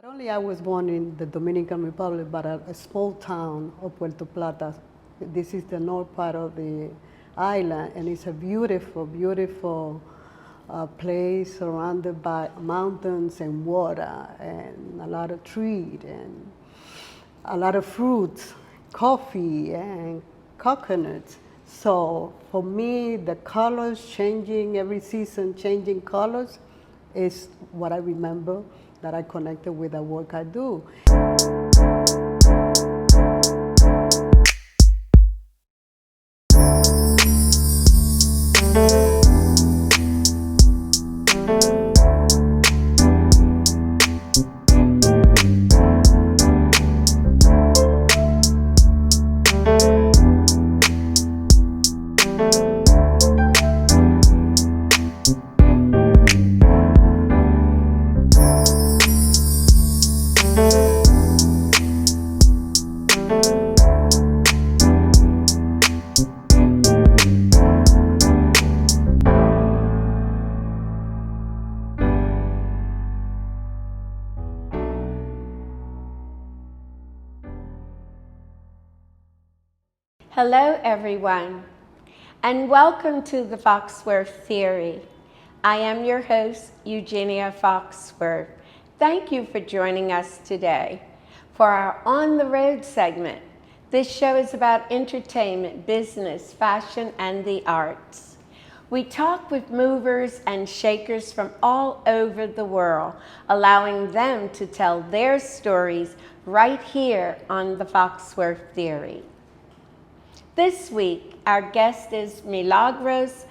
Not only I was born in the Dominican Republic, but a small town of Puerto Plata. This is the north part of the island, and it's a beautiful, beautiful place surrounded by mountains and water and a lot of trees and a lot of fruits, coffee and coconuts. So for me, the colors changing every season, changing colors is what I remember that I connected with the work I do. Hello everyone, and welcome to the Foxworth Theory. I am your host, Eugenia Foxworth. Thank you for joining us today for our On the Road segment. This show is about entertainment, business, fashion, and the arts. We talk with movers and shakers from all over the world, allowing them to tell their stories right here on the Foxworth Theory. This week, our guest is Milagros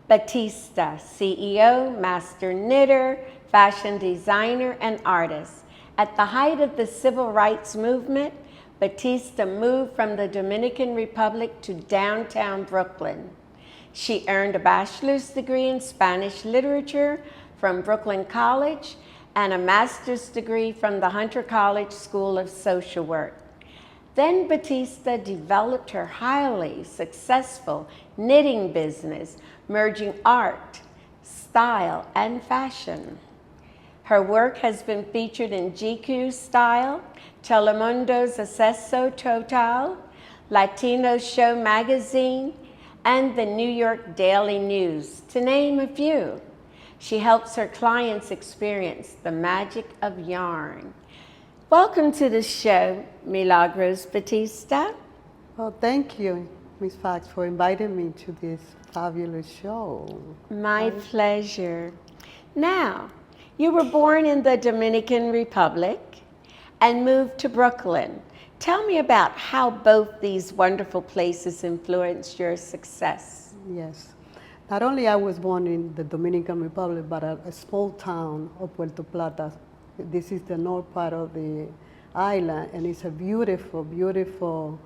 Batista, CEO, master knitter, fashion designer, and artist. At the height of the civil rights movement, Batista moved from the Dominican Republic to downtown Brooklyn. She earned a bachelor's degree in Spanish literature from Brooklyn College and a master's degree from the Hunter College School of Social Work. Then Batista developed her highly successful knitting business, merging art, style, and fashion. Her work has been featured in GQ Style, Telemundo's Acceso Total, Latino Show magazine, and the New York Daily News, to name a few. She helps her clients experience the magic of yarn. Welcome to the show, Milagros Batista. Well, thank you, Ms. Fox, for inviting me to this fabulous show. My pleasure. Now, you were born in the Dominican Republic and moved to Brooklyn. Tell me about how both these wonderful places influenced your success. Yes. Not only I was born in the Dominican Republic, but a small town of Puerto Plata. This is the north part of the island, and it's a beautiful, beautiful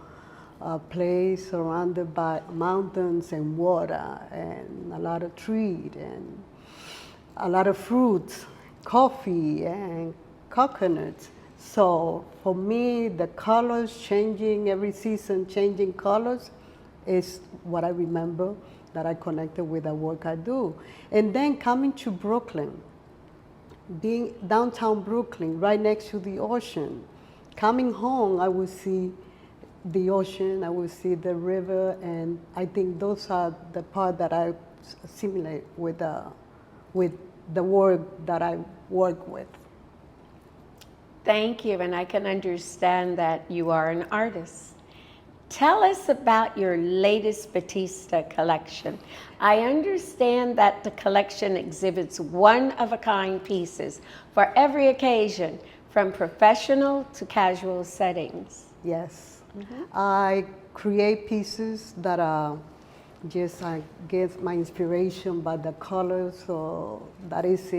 place surrounded by mountains and water and a lot of trees and a lot of fruits, coffee and coconuts. So for me, the colors changing every season, changing colors is what I remember that I connected with the work I do. And then coming to Brooklyn, being downtown Brooklyn, right next to the ocean. Coming home, I would see the ocean, I would see the river, and I think those are the part that I assimilate with the work that I work with. Thank you, and I can understand that you are an artist. Tell us about your latest Batista collection. I understand that the collection exhibits one-of-a-kind pieces for every occasion, from professional to casual settings. Yes. I create pieces that are just, I get my inspiration by the colors, so that is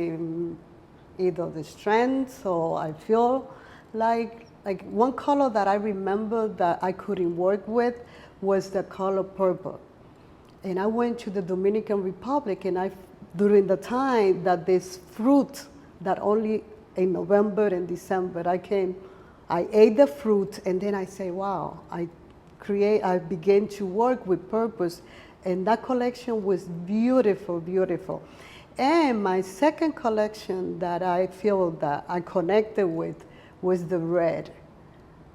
either the strength, or I feel like one color that I remember that I couldn't work with was the color purple. And I went to the Dominican Republic, and during the time that this fruit that only in November and December, I ate the fruit, and then I say, wow, I began to work with purpose, and that collection was beautiful, beautiful. And my second collection that I feel that I connected with was the red.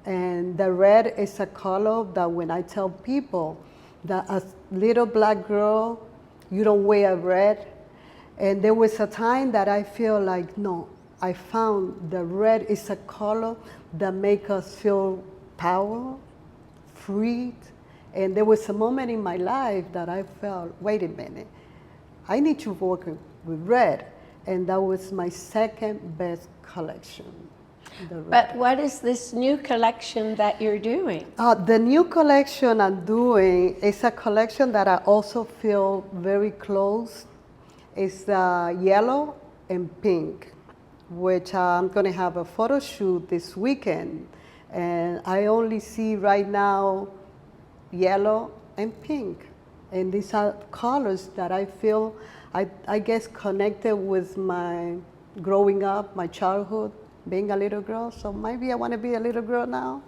And the red is a color that when I tell people that as little black girl, you don't wear red. And there was a time that I feel like, no, I found the red is a color that makes us feel power, freed. And there was a moment in my life that I felt, wait a minute, I need to work with red. And that was my second best collection. But what is this new collection that you're doing? The new collection I'm doing is a collection that I also feel very close. It's yellow and pink, which I'm going to have a photo shoot this weekend. And I only see right now yellow and pink. And these are colors that I feel, I guess, connected with my growing up, my childhood, being a little girl. So maybe I want to be a little girl now.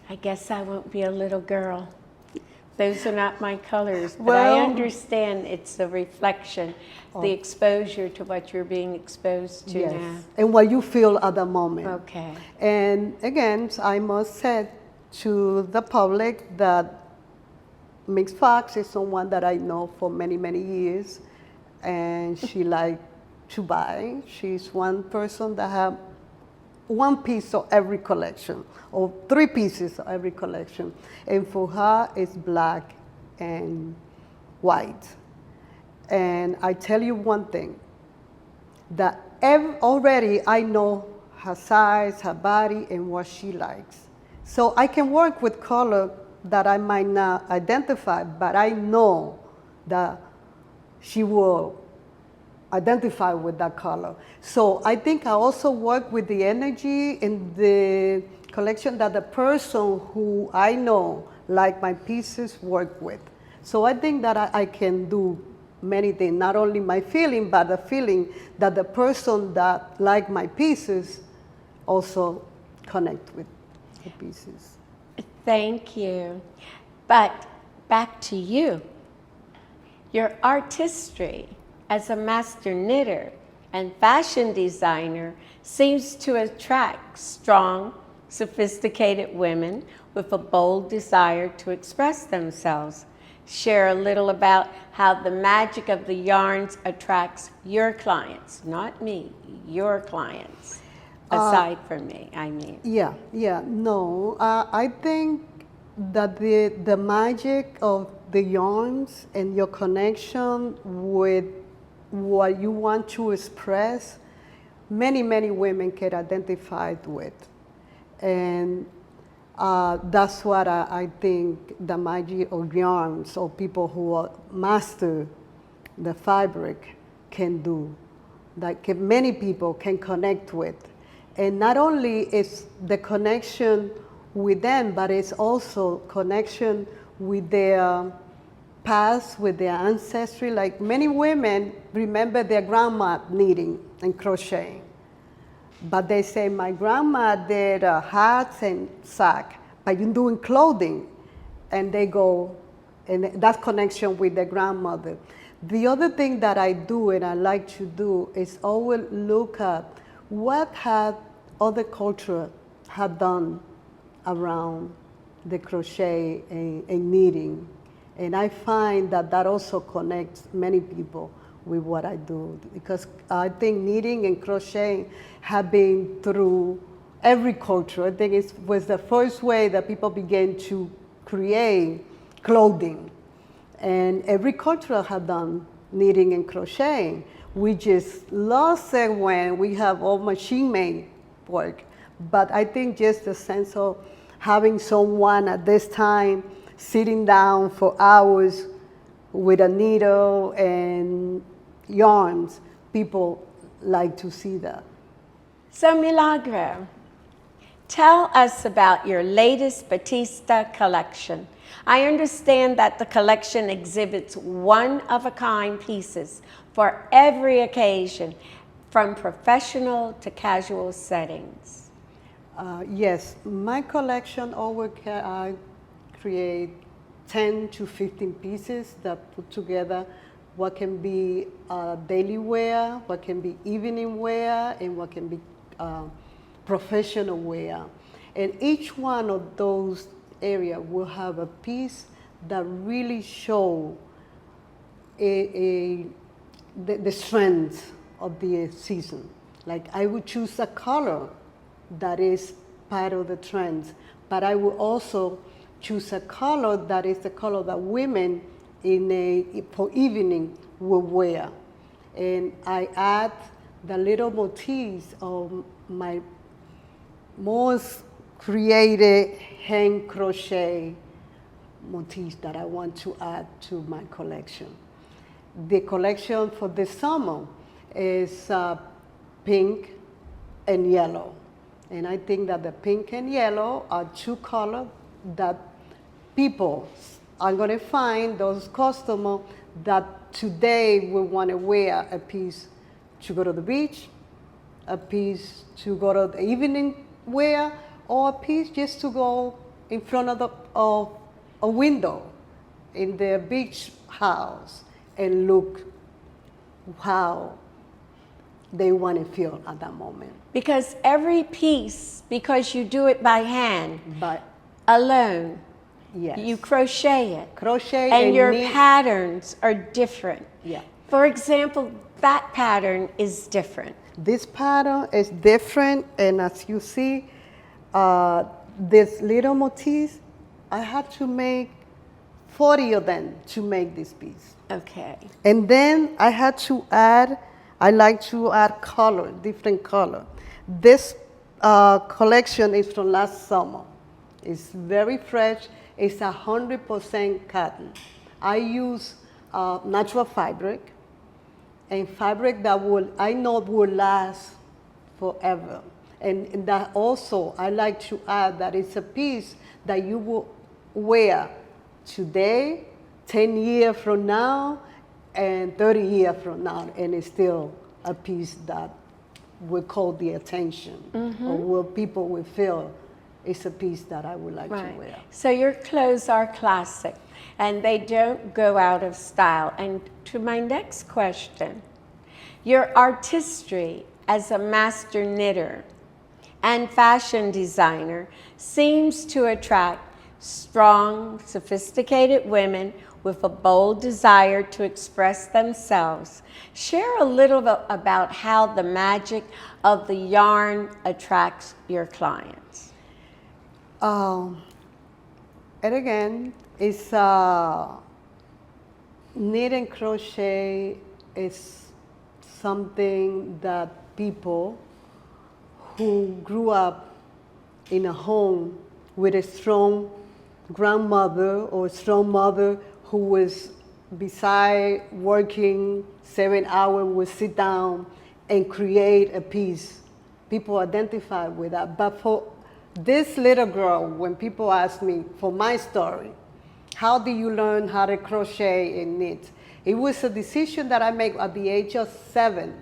I guess I won't be a little girl. Those are not my colors, but I understand it's the reflection, the exposure to what you're being exposed to now. And what you feel at the moment. Okay. And again, I must say to the public that Miss Fox is someone that I know for many, many years, and she likes to buy. She's one person that have one piece of every collection, or 3 pieces of every collection. And for her, it's black and white. And I tell you one thing, that already I know her size, her body, and what she likes. So I can work with color that I might not identify, but I know that she will identify with that color. So I think I also work with the energy in the collection that the person who I know like my pieces work with. So I think that I can do many things, not only my feeling, but the feeling that the person that like my pieces also connect with the pieces. Thank you. But back to you. Your artistry as a master knitter and fashion designer seems to attract strong, sophisticated women with a bold desire to express themselves. Share a little about how the magic of the yarns attracts your clients, not me, your clients, aside from me, I mean. I think that the magic of the yarns and your connection with what you want to express, many, many women can identify with. And that's what I think the magic of yarns, or people who master the fabric, can do, that many people can connect with. And not only is the connection with them, but it's also connection with their past, with their ancestry. Like many women remember their grandma knitting and crocheting. But they say, my grandma did hats and sack, but you're doing clothing. And they go, and that connection with their grandmother. The other thing that I do and I like to do is always look at what had other culture had done around the crochet and knitting. And I find that that also connects many people with what I do, because I think knitting and crocheting have been through every culture. I think it was the first way that people began to create clothing. And every culture had done knitting and crocheting. We just lost it when we have all machine-made work. But I think just the sense of having someone at this time sitting down for hours with a needle and yarns, people like to see that. So Milagro, tell us about your latest Batista collection. I understand that the collection exhibits one-of-a-kind pieces for every occasion, from professional to casual settings. Yes, my collection always I create 10 to 15 pieces that put together what can be daily wear, what can be evening wear, and what can be professional wear. And each one of those areas will have a piece that really show the strength of the season. Like I would choose a color that is part of the trends, but I will also choose a color that is the color that women for evening will wear. And I add the little motifs of my most created hand crochet motifs that I want to add to my collection. The collection for this summer is pink and yellow. And I think that the pink and yellow are two colors that people are going to find, those customers that today will want to wear a piece to go to the beach, a piece to go to the evening wear, or a piece just to go in front of a window in their beach house and look how they want to feel at that moment. Because every piece, because you do it by hand, But alone, yes, you crochet it. crochet And your knit. patterns are different. Yeah. For example, that pattern is different. This pattern is different, and as you see, this little motifs, I had to make 40 of them to make this piece. Okay. And then I had to add, I like to add color, different color. This collection is from last summer. It's very fresh. It's 100% cotton. I use natural fabric, and fabric that I know will last forever. And that also, I like to add that it's a piece that you will wear today, 10 years from now, and 30 years from now, and it's still a piece that will call the attention, or will people will feel it's a piece that I would like to wear. So your clothes are classic, and they don't go out of style. And to my next question, your artistry as a master knitter and fashion designer seems to attract strong, sophisticated women with a bold desire to express themselves. Share a little bit about how the magic of the yarn attracts your clients. And again, it's knit and crochet is something that people who grew up in a home with a strong grandmother or strong mother who was beside working 7 hours would sit down and create a piece. People identify with that. But for this little girl, when people ask me for my story, how do you learn how to crochet and knit? It was a decision that I made at the age of 7.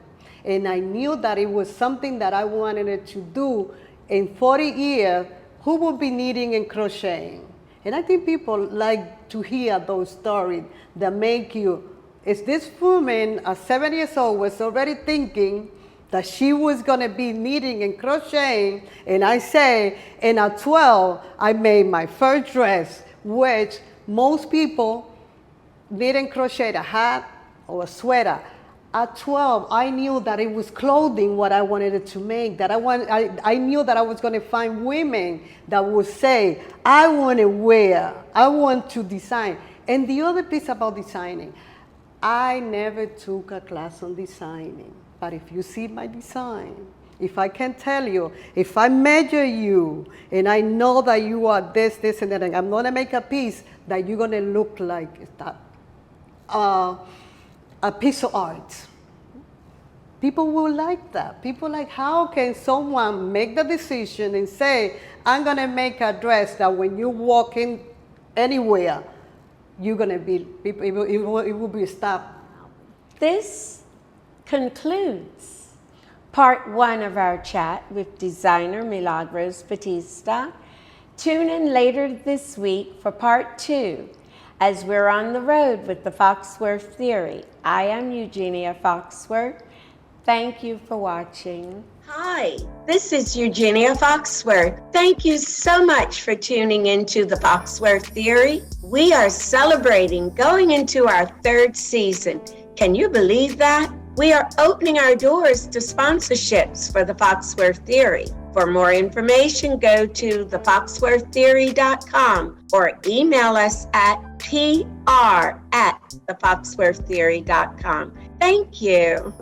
And I knew that it was something that I wanted to do. In 40 years, who would be knitting and crocheting? And I think people like to hear those stories that make you, is this woman at 7 years old was already thinking that she was gonna be knitting and crocheting, and I say, and at 12, I made my first dress, which most people knit and crochet a hat or a sweater. At 12, I knew that it was clothing what I wanted it to make, that I knew that I was gonna find women that would say, I wanna wear, I want to design. And the other piece about designing, I never took a class on designing, but if you see my design, if I can tell you, if I measure you, and I know that you are this, this, and that, and I'm gonna make a piece that you're gonna look like that, a piece of art. People will like that. People like, how can someone make the decision and say, I'm gonna make a dress that when you walk in anywhere, you're gonna be, it will be stopped. This concludes part 1 of our chat with designer Milagros Batista. Tune in later this week for part 2 as we're on the road with the Foxworth Theory. I am Eugenia Foxworth. Thank you for watching. Hi, this is Eugenia Foxworth. Thank you so much for tuning into the Foxworth Theory. We are celebrating going into our 3rd season. Can you believe that? We are opening our doors to sponsorships for the Foxworth Theory. For more information, go to thefoxworththeory.com or email us at pr@thefoxworththeory.com. Thank you.